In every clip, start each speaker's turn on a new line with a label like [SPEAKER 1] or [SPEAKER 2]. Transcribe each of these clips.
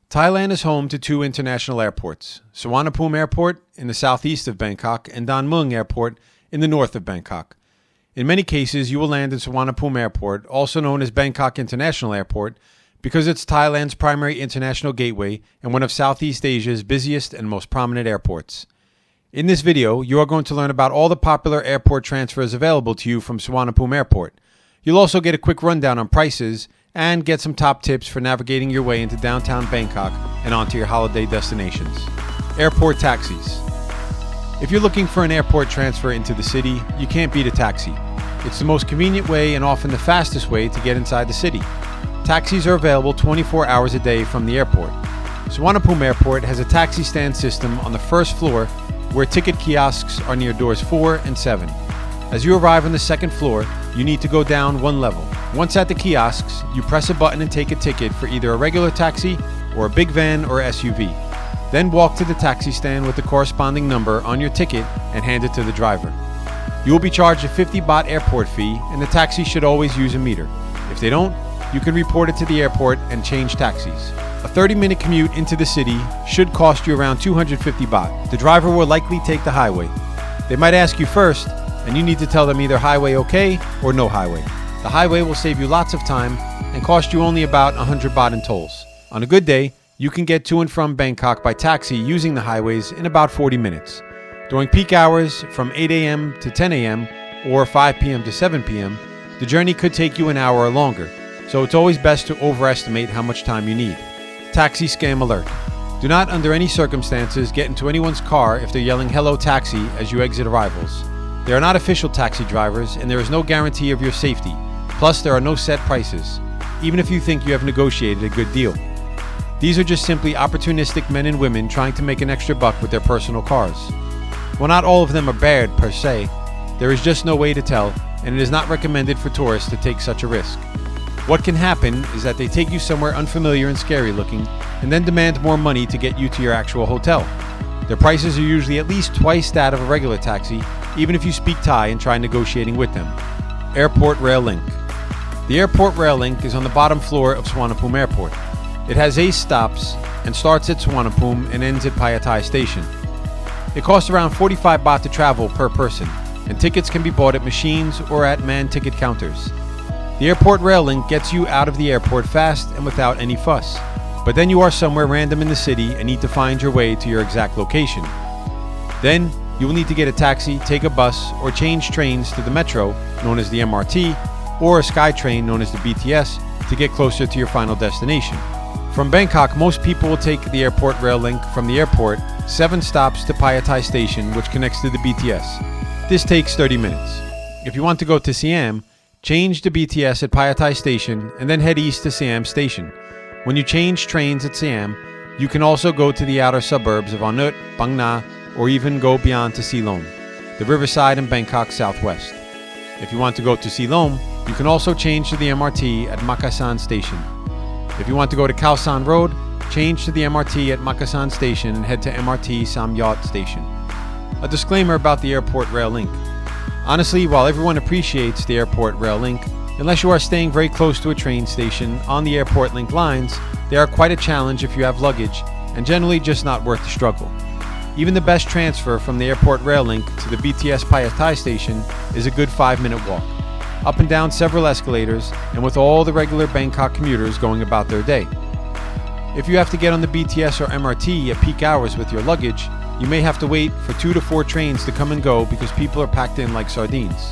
[SPEAKER 1] Thailand is home to two international airports, Suvarnabhumi Airport in the southeast of Bangkok and Don Mueang Airport in the north of Bangkok. In many cases, you will land in Suvarnabhumi Airport, also known as Bangkok International Airport, because it's Thailand's primary international gateway and one of Southeast Asia's busiest and most prominent airports. In this video, you are going to learn about all the popular airport transfers available to you from Suvarnabhumi Airport. You'll also get a quick rundown on prices and get some top tips for navigating your way into downtown Bangkok and onto your holiday destinations. Airport taxis. If you're looking for an airport transfer into the city, you can't beat a taxi. It's the most convenient way and often the fastest way to get inside the city. Taxis are available 24 hours a day from the airport. Suvarnabhumi Airport has a taxi stand system on the first floor where ticket kiosks are near doors 4 and 7. As you arrive on the second floor, you need to go down one level. Once at the kiosks, you press a button and take a ticket for either a regular taxi or a big van or SUV. Then walk to the taxi stand with the corresponding number on your ticket and hand it to the driver. You will be charged a 50 baht airport fee, and the taxi should always use a meter. If they don't, you can report it to the airport and change taxis. A 30-minute commute into the city should cost you around 250 baht. The driver will likely take the highway. They might ask you first, and you need to tell them either highway okay or no highway. The highway will save you lots of time and cost you only about 100 baht in tolls. On a good day, you can get to and from Bangkok by taxi using the highways in about 40 minutes. During peak hours from 8 a.m. to 10 a.m. or 5 p.m. to 7 p.m., the journey could take you an hour or longer, so it's always best to overestimate how much time you need. Taxi scam alert. Do not under any circumstances get into anyone's car if they're yelling "Hello Taxi" as you exit arrivals. They are not official taxi drivers, and there is no guarantee of your safety. Plus, there are no set prices, even if you think you have negotiated a good deal. These are just simply opportunistic men and women trying to make an extra buck with their personal cars. While not all of them are bad per se, there is just no way to tell, and it is not recommended for tourists to take such a risk. What can happen is that they take you somewhere unfamiliar and scary looking, and then demand more money to get you to your actual hotel. Their prices are usually at least twice that of a regular taxi, even if you speak Thai and try negotiating with them. Airport Rail Link. The Airport Rail Link is on the bottom floor of Suvarnabhumi Airport. It has 8 stops and starts at Suvarnabhumi and ends at Payathai Station. It costs around 45 baht to travel per person, and tickets can be bought at machines or at manned ticket counters. The Airport Rail Link gets you out of the airport fast and without any fuss. But then you are somewhere random in the city and need to find your way to your exact location. Then, you will need to get a taxi, take a bus, or change trains to the metro, known as the MRT, or a sky train known as the BTS, to get closer to your final destination. From Bangkok, most people will take the Airport Rail Link from the airport, 7 stops to Payathai Station, which connects to the BTS. This takes 30 minutes. If you want to go to Siam, change the BTS at Payathai Station and then head east to Siam Station. When you change trains at Siam, you can also go to the outer suburbs of Onut, Bang Na, or even go beyond to Silom, the riverside in Bangkok southwest. If you want to go to Silom, you can also change to the MRT at Makassan Station. If you want to go to Khao San Road, change to the MRT at Makassan Station and head to MRT Samyot Station. A disclaimer about the Airport Rail Link. Honestly, while everyone appreciates the Airport Rail Link, unless you are staying very close to a train station on the Airport Link lines, they are quite a challenge if you have luggage, and generally just not worth the struggle. Even the best transfer from the Airport Rail Link to the BTS Payathai Station is a good 5-minute walk, up and down several escalators, and with all the regular Bangkok commuters going about their day. If you have to get on the BTS or MRT at peak hours with your luggage, you may have to wait for 2 to 4 trains to come and go because people are packed in like sardines.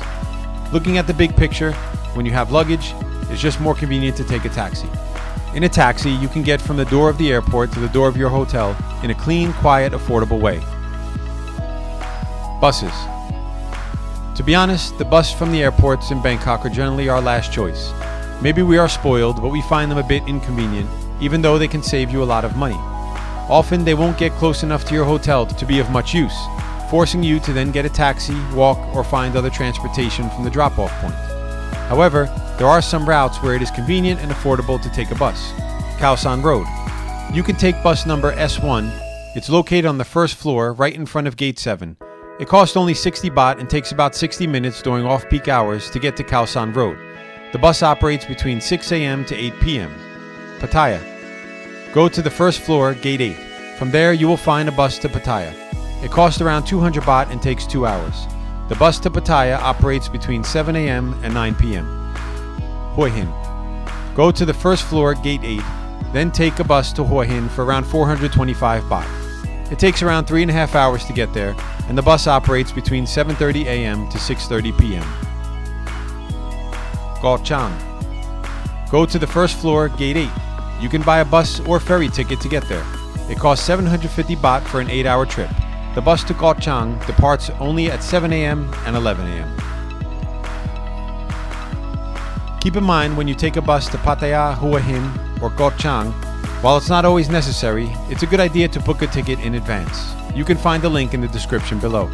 [SPEAKER 1] Looking at the big picture, when you have luggage, it's just more convenient to take a taxi. In a taxi, you can get from the door of the airport to the door of your hotel in a clean, quiet, affordable way. Buses. To be honest, the bus from the airports in Bangkok are generally our last choice. Maybe we are spoiled, but we find them a bit inconvenient, even though they can save you a lot of money. Often they won't get close enough to your hotel to be of much use, forcing you to then get a taxi, walk, or find other transportation from the drop-off point. However, there are some routes where it is convenient and affordable to take a bus. Khao San Road. You can take bus number S1. It's located on the first floor, right in front of Gate 7. It costs only 60 baht and takes about 60 minutes during off-peak hours to get to Khao San Road. The bus operates between 6 a.m. to 8 p.m. Pattaya. Go to the first floor, gate 8. From there, you will find a bus to Pattaya. It costs around 200 baht and takes 2 hours. The bus to Pattaya operates between 7 a.m. and 9 p.m. Hua Hin. Go to the first floor, gate 8, then take a bus to Hua Hin for around 425 baht. It takes around 3.5 hours to get there, and the bus operates between 7:30 a.m. to 6:30 p.m. Koh Chang. Go to the first floor, gate 8. You can buy a bus or ferry ticket to get there. It costs 750 baht for an 8-hour trip. The bus to Koh Chang departs only at 7 a.m. and 11 a.m. Keep in mind when you take a bus to Pattaya, Hua Hin, or Koh Chang, while it's not always necessary, it's a good idea to book a ticket in advance. You can find the link in the description below.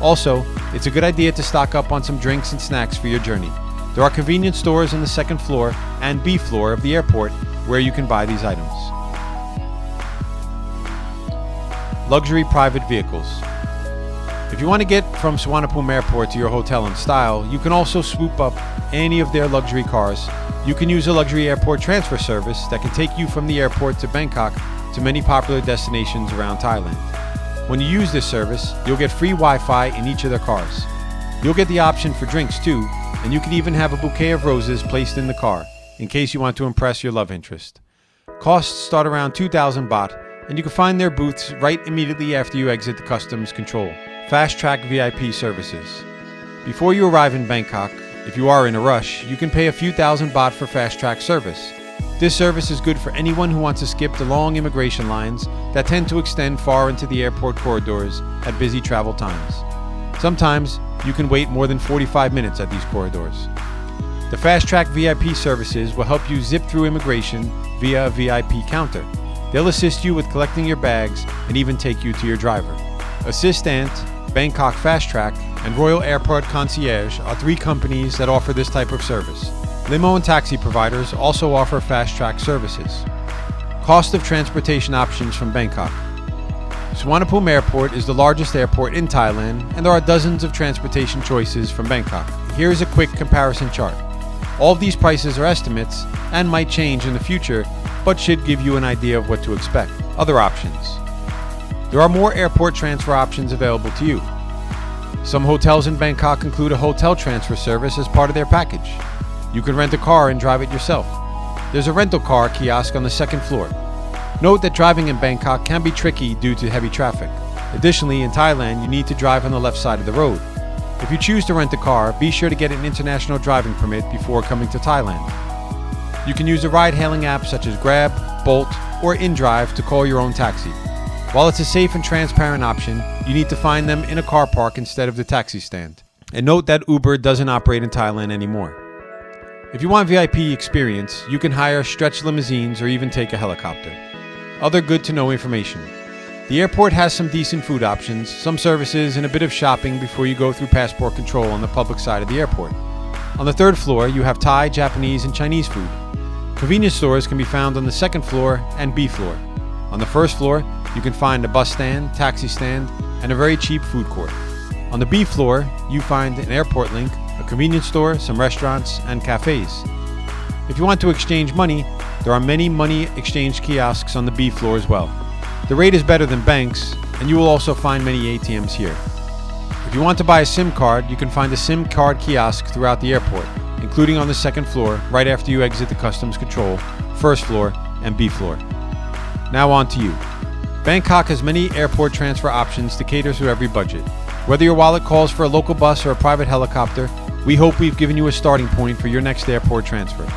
[SPEAKER 1] Also, it's a good idea to stock up on some drinks and snacks for your journey. There are convenience stores on the second floor and B floor of the airport where you can buy these items. Luxury private vehicles. If you want to get from Suvarnabhumi Airport to your hotel in style, you can also swoop up any of their luxury cars. You can use a luxury airport transfer service that can take you from the airport to Bangkok to many popular destinations around Thailand. When you use this service, you'll get free Wi-Fi in each of their cars. You'll get the option for drinks too, and you can even have a bouquet of roses placed in the car, in case you want to impress your love interest. Costs start around 2,000 baht, and you can find their booths right immediately after you exit the customs control. Fast Track VIP services. Before you arrive in Bangkok, if you are in a rush, you can pay a few thousand baht for Fast Track service. This service is good for anyone who wants to skip the long immigration lines that tend to extend far into the airport corridors at busy travel times. Sometimes, you can wait more than 45 minutes at these corridors. The Fast Track VIP services will help you zip through immigration via a VIP counter. They'll assist you with collecting your bags and even take you to your driver. ExpatDen, Bangkok Fast Track, and Royal Airport Concierge are 3 companies that offer this type of service. Limo and taxi providers also offer Fast Track services. Cost of transportation options from Bangkok. Suvarnabhumi Airport is the largest airport in Thailand, and there are dozens of transportation choices from Bangkok. Here is a quick comparison chart. All of these prices are estimates and might change in the future, but should give you an idea of what to expect. Other options. There are more airport transfer options available to you. Some hotels in Bangkok include a hotel transfer service as part of their package. You can rent a car and drive it yourself. There's a rental car kiosk on the second floor. Note that driving in Bangkok can be tricky due to heavy traffic. Additionally, in Thailand, you need to drive on the left side of the road. If you choose to rent a car, be sure to get an international driving permit before coming to Thailand. You can use a ride-hailing app such as Grab, Bolt, or InDrive to call your own taxi. While it's a safe and transparent option, you need to find them in a car park instead of the taxi stand. And note that Uber doesn't operate in Thailand anymore. If you want VIP experience, you can hire stretch limousines or even take a helicopter. Other good-to-know information. The airport has some decent food options, some services, and a bit of shopping before you go through passport control on the public side of the airport. On the third floor, you have Thai, Japanese, and Chinese food. Convenience stores can be found on the second floor and B floor. On the first floor, you can find a bus stand, taxi stand, and a very cheap food court. On the B floor, you find an airport link, a convenience store, some restaurants, and cafes. If you want to exchange money, there are many money exchange kiosks on the B floor as well. The rate is better than banks, and you will also find many ATMs here. If you want to buy a SIM card, you can find a SIM card kiosk throughout the airport, including on the second floor, right after you exit the customs control, first floor, and B floor. Now on to you. Bangkok has many airport transfer options to cater to every budget. Whether your wallet calls for a local bus or a private helicopter, we hope we've given you a starting point for your next airport transfer.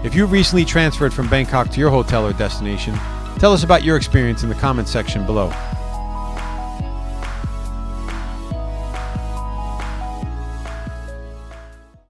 [SPEAKER 1] If you recently transferred from Bangkok to your hotel or destination, tell us about your experience in the comments section below.